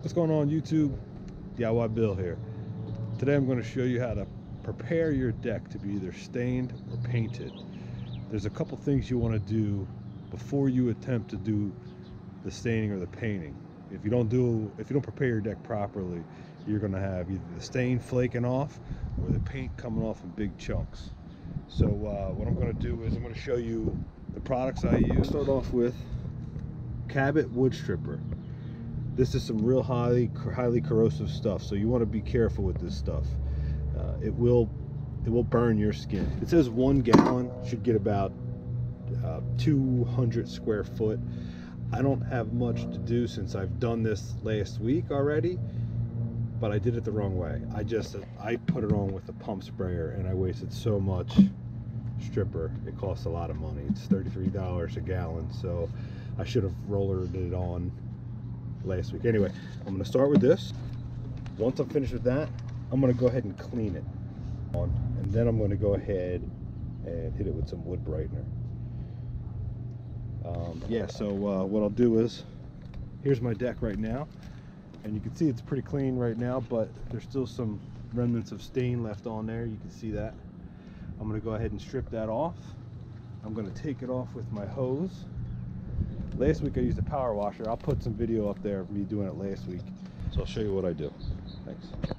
What's going on YouTube? DIY Bill here. Today I'm going to show you how to prepare your deck to be either stained or painted. There's a couple things you want to do before you attempt to do the staining or the painting. If you don't prepare your deck properly, you're going to have either the stain flaking off or the paint coming off in big chunks. So what I'm going to do is I'm going to show you the products I use. Start off with Cabot wood stripper. This is some real highly corrosive stuff, so you want to be careful with this stuff. It will burn your skin. It says 1 gallon, should get about 200 square foot. I don't have much to do since I've done this last week already, but I did it the wrong way. I put it on with a pump sprayer and I wasted so much stripper. It costs a lot of money. It's $33 a gallon, so I should have rollered it on last week. Anyway, I'm going to start with this. Once I'm finished with that, I'm going to go ahead and clean it and then I'm going to go ahead and hit it with some wood brightener. So what I'll do is, here's my deck right now, and you can see it's pretty clean right now, but there's still some remnants of stain left on there. You can see that. I'm going to go ahead and strip that off. I'm going to take it off with my hose. Last week I used a power washer. I'll put some video up there of me doing it last week, so I'll show you what I do. Thanks.